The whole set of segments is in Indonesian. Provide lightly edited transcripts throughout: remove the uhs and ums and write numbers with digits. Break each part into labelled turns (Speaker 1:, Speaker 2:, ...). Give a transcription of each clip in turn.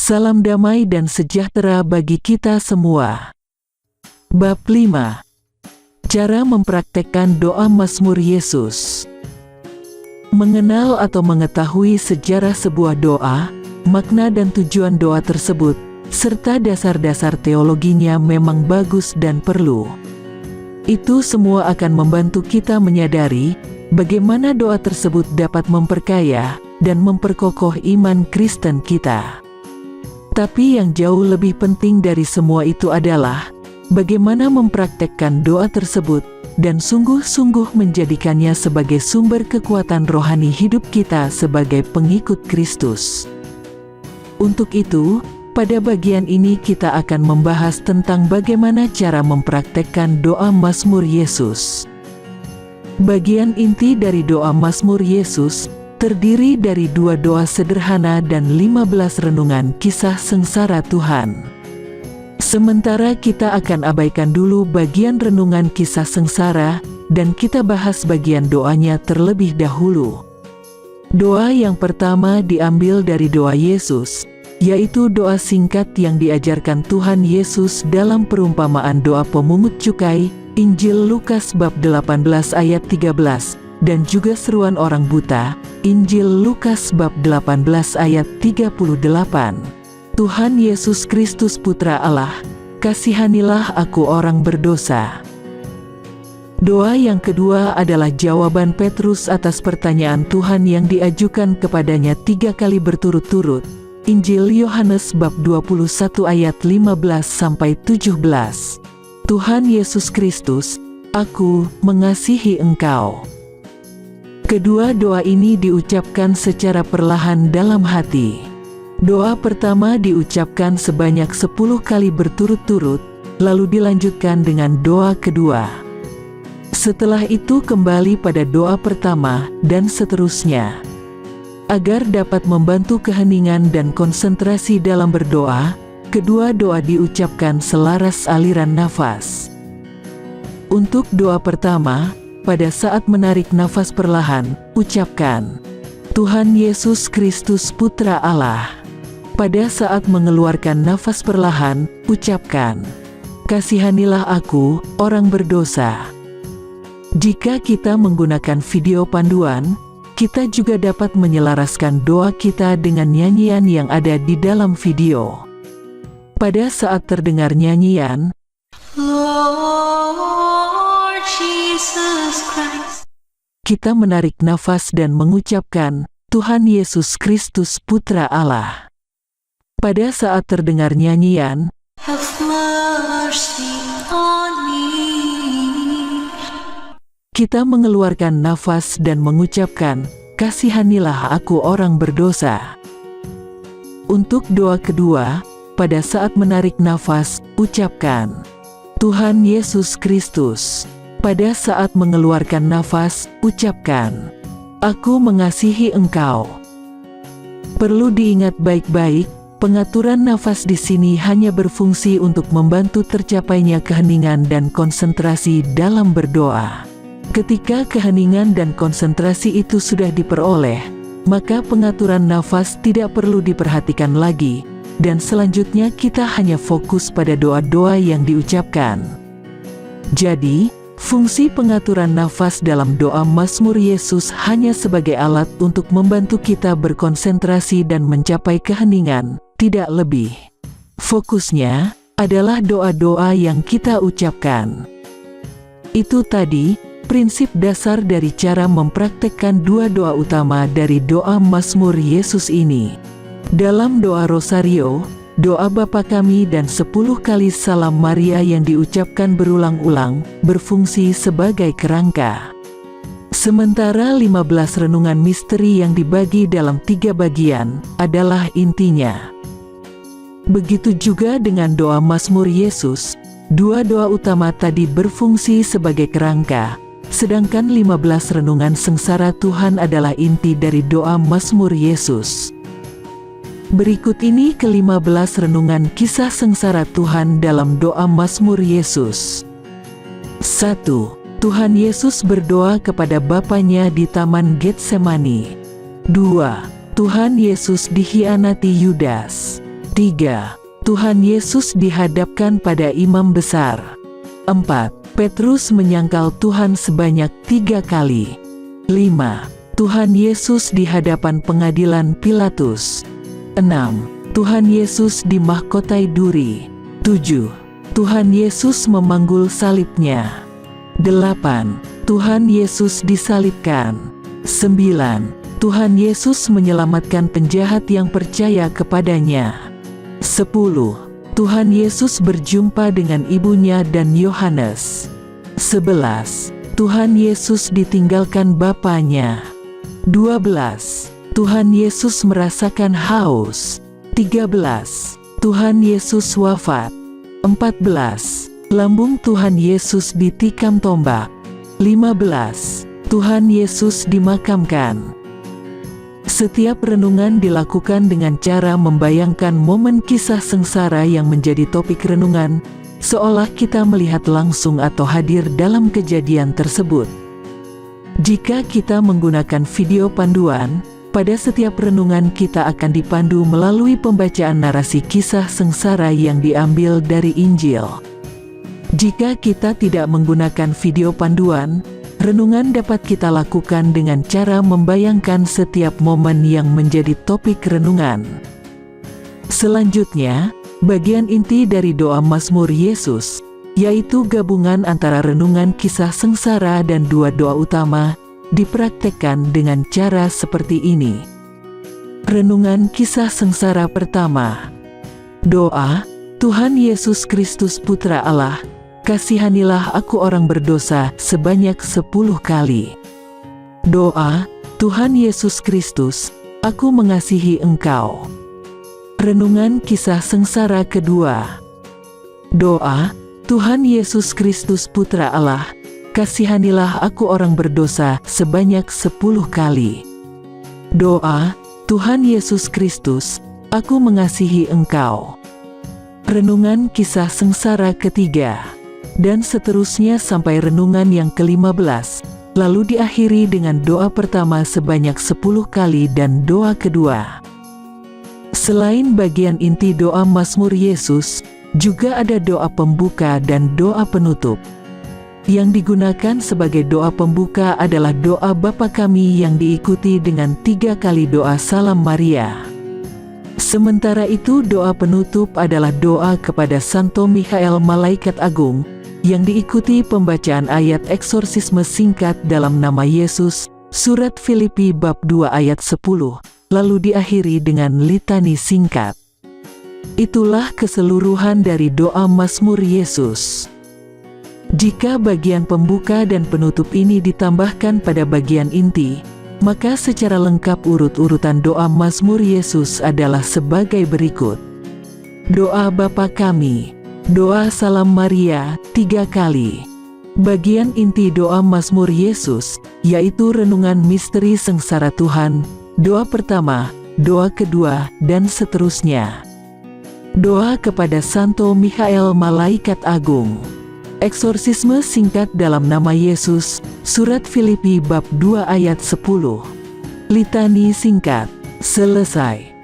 Speaker 1: Salam damai dan sejahtera bagi kita semua. Bab 5. Cara mempraktekkan doa Mazmur Yesus. Mengenal atau mengetahui sejarah sebuah doa, makna dan tujuan doa tersebut, serta dasar-dasar teologinya memang bagus dan perlu. Itu semua akan membantu kita menyadari bagaimana doa tersebut dapat memperkaya dan memperkokoh iman Kristen kita. Tapi yang jauh lebih penting dari semua itu adalah bagaimana mempraktekkan doa tersebut dan sungguh-sungguh menjadikannya sebagai sumber kekuatan rohani hidup kita sebagai pengikut Kristus. Untuk itu, pada bagian ini kita akan membahas tentang bagaimana cara mempraktekkan doa Mazmur Yesus. Bagian inti dari doa Mazmur Yesus terdiri dari 2 doa sederhana dan 15 renungan kisah sengsara Tuhan. Sementara kita akan abaikan dulu bagian renungan kisah sengsara dan kita bahas bagian doanya terlebih dahulu. Doa yang pertama diambil dari doa Yesus, yaitu doa singkat yang diajarkan Tuhan Yesus dalam perumpamaan doa pemungut cukai, Injil Lukas bab 18 ayat 13, dan juga seruan orang buta, Injil Lukas bab 18 ayat 38. Tuhan Yesus Kristus Putra Allah, kasihanilah aku orang berdosa. Doa yang kedua adalah jawaban Petrus atas pertanyaan Tuhan yang diajukan kepadanya 3 kali berturut-turut, Injil Yohanes bab 21 ayat 15-17. Tuhan Yesus Kristus, aku mengasihi engkau. Kedua doa ini diucapkan secara perlahan dalam hati. Doa pertama diucapkan sebanyak 10 kali berturut-turut, lalu dilanjutkan dengan doa kedua. Setelah itu kembali pada doa pertama, dan seterusnya. Agar dapat membantu keheningan dan konsentrasi dalam berdoa, kedua doa diucapkan selaras aliran nafas. Untuk doa pertama, pada saat menarik nafas perlahan, ucapkan, Tuhan Yesus Kristus Putra Allah. Pada saat mengeluarkan nafas perlahan, ucapkan, kasihanilah aku, orang berdosa. Jika kita menggunakan video panduan, kita juga dapat menyelaraskan doa kita dengan nyanyian yang ada di dalam video. Pada saat terdengar nyanyian, Lord Jesus Christ, kita menarik nafas dan mengucapkan, Tuhan Yesus Kristus Putra Allah. Pada saat terdengar nyanyian, Have mercy on me, kita mengeluarkan nafas dan mengucapkan, kasihanilah aku orang berdosa. Untuk doa kedua, pada saat menarik nafas, ucapkan, Tuhan Yesus Kristus. Pada saat mengeluarkan nafas, ucapkan, aku mengasihi engkau. Perlu diingat baik-baik, pengaturan nafas di sini hanya berfungsi untuk membantu tercapainya keheningan dan konsentrasi dalam berdoa. Ketika keheningan dan konsentrasi itu sudah diperoleh, maka pengaturan nafas tidak perlu diperhatikan lagi, dan selanjutnya kita hanya fokus pada doa-doa yang diucapkan. Jadi, fungsi pengaturan nafas dalam doa Mazmur Yesus hanya sebagai alat untuk membantu kita berkonsentrasi dan mencapai keheningan, tidak lebih. Fokusnya adalah doa-doa yang kita ucapkan. Itu tadi prinsip dasar dari cara mempraktekkan 2 doa utama dari doa Mazmur Yesus ini. Dalam doa Rosario, doa Bapa Kami dan 10 kali Salam Maria yang diucapkan berulang-ulang, berfungsi sebagai kerangka. Sementara 15 renungan misteri yang dibagi dalam 3 bagian, adalah intinya. Begitu juga dengan doa Mazmur Yesus, 2 doa utama tadi berfungsi sebagai kerangka, sedangkan 15 renungan sengsara Tuhan adalah inti dari doa Mazmur Yesus. Berikut ini ke-15 renungan kisah sengsara Tuhan dalam doa Mazmur Yesus. 1. Tuhan Yesus berdoa kepada Bapanya di Taman Getsemani. 2. Tuhan Yesus dikhianati Yudas. 3. Tuhan Yesus dihadapkan pada imam besar. 4. Petrus menyangkal Tuhan sebanyak 3 kali. 5. Tuhan Yesus di hadapan pengadilan Pilatus. 6. Tuhan Yesus dimahkotai duri. 7. Tuhan Yesus memanggul salibnya. 8. Tuhan Yesus disalibkan. 9. Tuhan Yesus menyelamatkan penjahat yang percaya kepadanya. 10. Tuhan Yesus berjumpa dengan ibunya dan Yohanes. 11. Tuhan Yesus ditinggalkan Bapanya. 12. Tuhan Yesus merasakan haus. 13. Tuhan Yesus wafat. 14. Lambung Tuhan Yesus ditikam tombak. 15. Tuhan Yesus dimakamkan. Setiap renungan dilakukan dengan cara membayangkan momen kisah sengsara yang menjadi topik renungan, seolah kita melihat langsung atau hadir dalam kejadian tersebut. Jika kita menggunakan video panduan, pada setiap renungan kita akan dipandu melalui pembacaan narasi kisah sengsara yang diambil dari Injil. Jika kita tidak menggunakan video panduan, renungan dapat kita lakukan dengan cara membayangkan setiap momen yang menjadi topik renungan. Selanjutnya, bagian inti dari doa Mazmur Yesus, yaitu gabungan antara renungan kisah sengsara dan 2 doa utama, dipraktekkan dengan cara seperti ini. Renungan kisah sengsara pertama. Doa, Tuhan Yesus Kristus Putra Allah, kasihanilah aku orang berdosa sebanyak 10 kali. Doa, Tuhan Yesus Kristus, aku mengasihi Engkau. Renungan kisah sengsara kedua. Doa, Tuhan Yesus Kristus Putra Allah, kasihanilah aku orang berdosa sebanyak 10 kali. Doa, Tuhan Yesus Kristus, aku mengasihi Engkau. Renungan kisah sengsara ketiga. Dan seterusnya sampai renungan yang ke-15, lalu diakhiri dengan doa pertama sebanyak 10 kali dan doa kedua. Selain bagian inti doa Mazmur Yesus, juga ada doa pembuka dan doa penutup. Yang digunakan sebagai doa pembuka adalah doa Bapa Kami yang diikuti dengan 3 kali doa Salam Maria. Sementara itu doa penutup adalah doa kepada Santo Mikhael Malaikat Agung, yang diikuti pembacaan ayat eksorsisme singkat dalam nama Yesus, surat Filipi bab 2 ayat 10, lalu diakhiri dengan litani singkat. Itulah keseluruhan dari doa Mazmur Yesus. Jika bagian pembuka dan penutup ini ditambahkan pada bagian inti, maka secara lengkap urut-urutan doa Mazmur Yesus adalah sebagai berikut. Doa Bapa Kami. Doa Salam Maria 3 kali. Bagian inti doa Mazmur Yesus, yaitu renungan misteri sengsara Tuhan, doa pertama, doa kedua, dan seterusnya. Doa kepada Santo Mikhael Malaikat Agung. Eksorsisme singkat dalam nama Yesus, surat Filipi bab 2 ayat 10. Litani singkat. Selesai.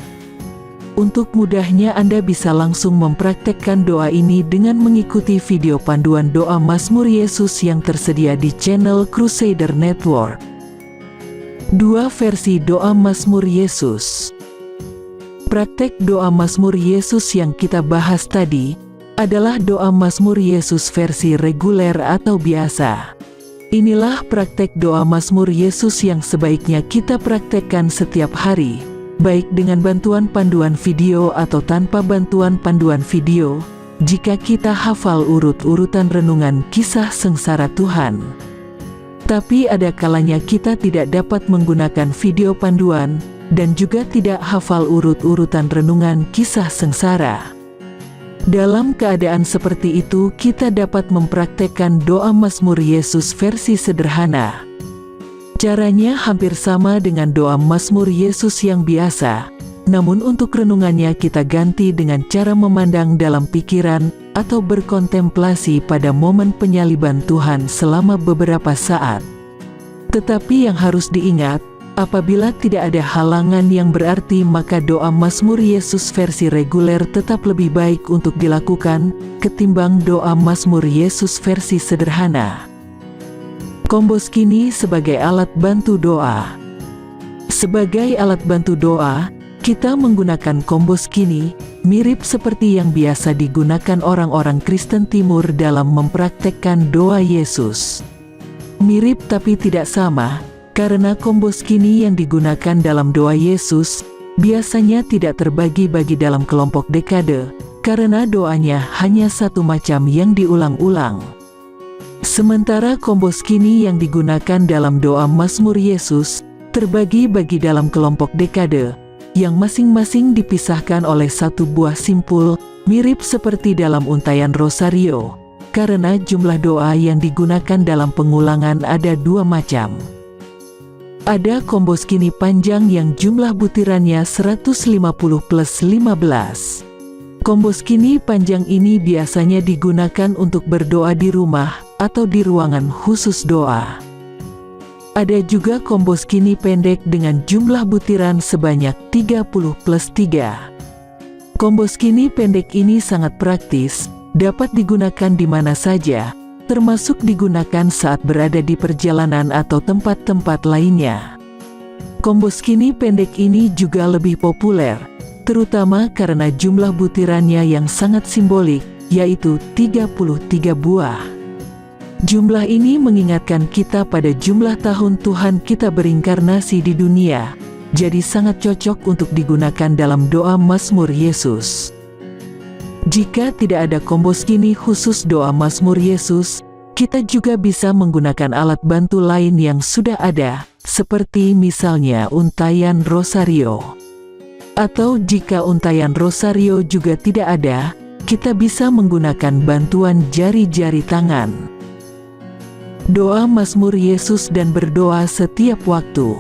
Speaker 1: Untuk mudahnya Anda bisa langsung mempraktekkan doa ini dengan mengikuti video panduan doa Mazmur Yesus yang tersedia di channel Crusader Network. 2 versi doa Mazmur Yesus. Praktek doa Mazmur Yesus yang kita bahas tadi adalah doa Mazmur Yesus versi reguler atau biasa. Inilah praktek doa Mazmur Yesus yang sebaiknya kita praktekkan setiap hari, baik dengan bantuan panduan video atau tanpa bantuan panduan video, jika kita hafal urut-urutan renungan kisah sengsara Tuhan. Tapi ada kalanya kita tidak dapat menggunakan video panduan, dan juga tidak hafal urut-urutan renungan kisah sengsara. Dalam keadaan seperti itu kita dapat mempraktekkan doa Mazmur Yesus versi sederhana. Caranya hampir sama dengan doa Mazmur Yesus yang biasa, namun untuk renungannya kita ganti dengan cara memandang dalam pikiran atau berkontemplasi pada momen penyaliban Tuhan selama beberapa saat. Tetapi yang harus diingat, Apabila tidak ada halangan yang berarti, maka doa Mazmur Yesus versi reguler tetap lebih baik untuk dilakukan ketimbang doa Mazmur Yesus versi sederhana. Komboskini sebagai alat bantu doa. Sebagai alat bantu doa, kita menggunakan komboskini, mirip seperti yang biasa digunakan orang-orang Kristen Timur dalam mempraktekkan doa Yesus. Mirip tapi tidak sama, karena komboskini yang digunakan dalam doa Yesus biasanya tidak terbagi-bagi dalam kelompok dekade, karena doanya hanya satu macam yang diulang-ulang. Sementara komboskini yang digunakan dalam doa Mazmur Yesus terbagi-bagi dalam kelompok dekade, yang masing-masing dipisahkan oleh satu buah simpul, mirip seperti dalam untayan rosario, karena jumlah doa yang digunakan dalam pengulangan ada dua macam. Ada komboskini panjang yang jumlah butirannya 150 plus 15. Komboskini panjang ini biasanya digunakan untuk berdoa di rumah atau di ruangan khusus doa. Ada juga komboskini pendek dengan jumlah butiran sebanyak 30 plus 3. Komboskini pendek ini sangat praktis, dapat digunakan di mana saja, termasuk digunakan saat berada di perjalanan atau tempat-tempat lainnya. Komboskini pendek ini juga lebih populer, terutama karena jumlah butirannya yang sangat simbolik, yaitu 33 buah. Jumlah ini mengingatkan kita pada jumlah tahun Tuhan kita berinkarnasi di dunia, jadi sangat cocok untuk digunakan dalam doa Mazmur Yesus. Jika tidak ada komboskini khusus doa Mazmur Yesus, kita juga bisa menggunakan alat bantu lain yang sudah ada, seperti misalnya untayan rosario. Atau jika untayan rosario juga tidak ada, kita bisa menggunakan bantuan jari-jari tangan. Doa Mazmur Yesus dan berdoa setiap waktu.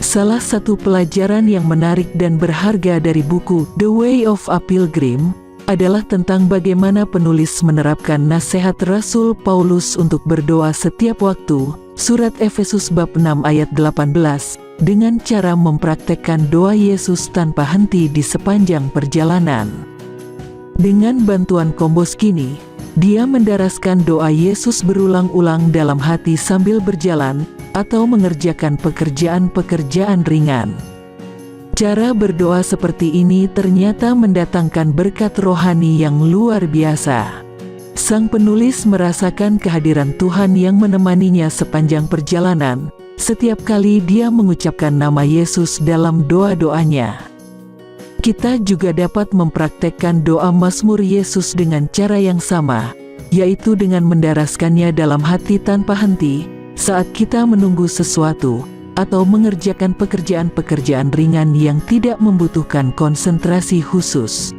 Speaker 1: Salah satu pelajaran yang menarik dan berharga dari buku The Way of a Pilgrim adalah tentang bagaimana penulis menerapkan nasihat Rasul Paulus untuk berdoa setiap waktu, surat Efesus bab 6 ayat 18, dengan cara mempraktekkan doa Yesus tanpa henti di sepanjang perjalanan. Dengan bantuan komboskini, dia mendaraskan doa Yesus berulang-ulang dalam hati sambil berjalan, atau mengerjakan pekerjaan-pekerjaan ringan. Cara berdoa seperti ini ternyata mendatangkan berkat rohani yang luar biasa. Sang penulis merasakan kehadiran Tuhan yang menemaninya sepanjang perjalanan, setiap kali dia mengucapkan nama Yesus dalam doa-doanya. Kita juga dapat mempraktekkan doa Mazmur Yesus dengan cara yang sama, yaitu dengan mendaraskannya dalam hati tanpa henti, saat kita menunggu sesuatu, atau mengerjakan pekerjaan-pekerjaan ringan yang tidak membutuhkan konsentrasi khusus.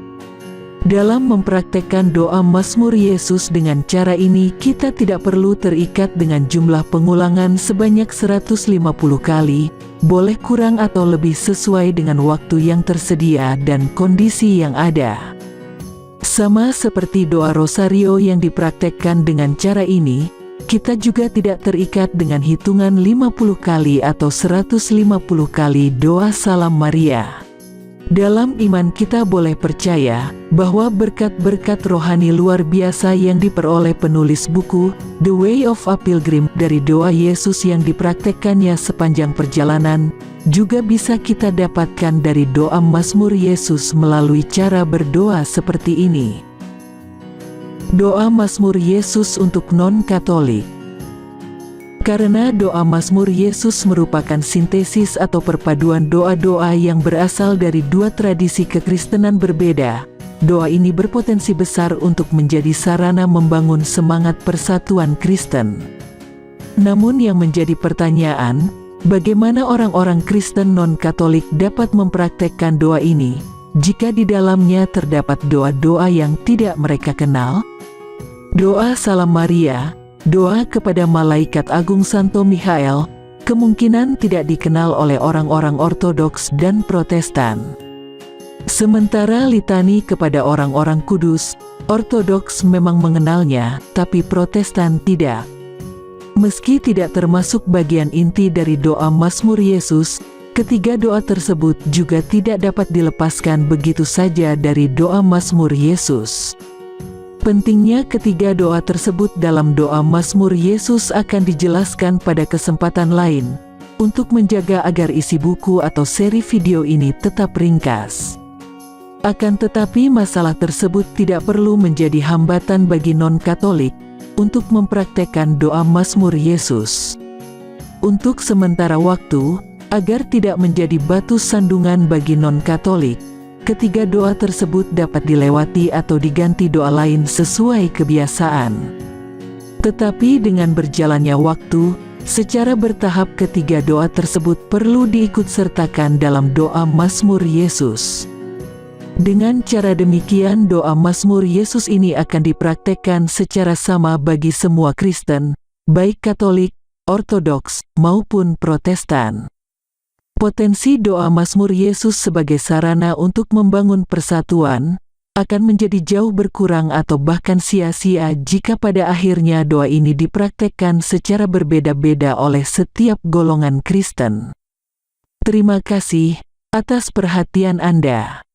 Speaker 1: Dalam mempraktekkan doa Mazmur Yesus dengan cara ini, kita tidak perlu terikat dengan jumlah pengulangan sebanyak 150 kali, boleh kurang atau lebih sesuai dengan waktu yang tersedia dan kondisi yang ada. Sama seperti doa rosario yang dipraktekkan dengan cara ini, kita juga tidak terikat dengan hitungan 50 kali atau 150 kali doa Salam Maria. Dalam iman kita boleh percaya bahwa berkat-berkat rohani luar biasa yang diperoleh penulis buku The Way of a Pilgrim dari doa Yesus yang dipraktekkannya sepanjang perjalanan, juga bisa kita dapatkan dari doa Mazmur Yesus melalui cara berdoa seperti ini. Doa Mazmur Yesus untuk non-Katolik. Karena doa Mazmur Yesus merupakan sintesis atau perpaduan doa-doa yang berasal dari dua tradisi kekristenan berbeda, doa ini berpotensi besar untuk menjadi sarana membangun semangat persatuan Kristen. Namun yang menjadi pertanyaan, bagaimana orang-orang Kristen non-Katolik dapat mempraktekkan doa ini, jika di dalamnya terdapat doa-doa yang tidak mereka kenal? Doa Salam Maria, doa kepada Malaikat Agung Santo Mikhael, kemungkinan tidak dikenal oleh orang-orang Ortodoks dan Protestan. Sementara litani kepada orang-orang kudus, Ortodoks memang mengenalnya, tapi Protestan tidak. Meski tidak termasuk bagian inti dari doa Mazmur Yesus, ketiga doa tersebut juga tidak dapat dilepaskan begitu saja dari doa Mazmur Yesus. Pentingnya ketiga doa tersebut dalam doa Mazmur Yesus akan dijelaskan pada kesempatan lain, untuk menjaga agar isi buku atau seri video ini tetap ringkas. Akan tetapi masalah tersebut tidak perlu menjadi hambatan bagi non-Katolik untuk mempraktekkan doa Mazmur Yesus. Untuk sementara waktu, agar tidak menjadi batu sandungan bagi non-Katolik, ketiga doa tersebut dapat dilewati atau diganti doa lain sesuai kebiasaan. Tetapi dengan berjalannya waktu, secara bertahap ketiga doa tersebut perlu diikutsertakan dalam doa Mazmur Yesus. Dengan cara demikian doa Mazmur Yesus ini akan dipraktekkan secara sama bagi semua Kristen, baik Katolik, Ortodoks, maupun Protestan. Potensi doa Mazmur Yesus sebagai sarana untuk membangun persatuan akan menjadi jauh berkurang atau bahkan sia-sia jika pada akhirnya doa ini dipraktekkan secara berbeda-beda oleh setiap golongan Kristen. Terima kasih atas perhatian Anda.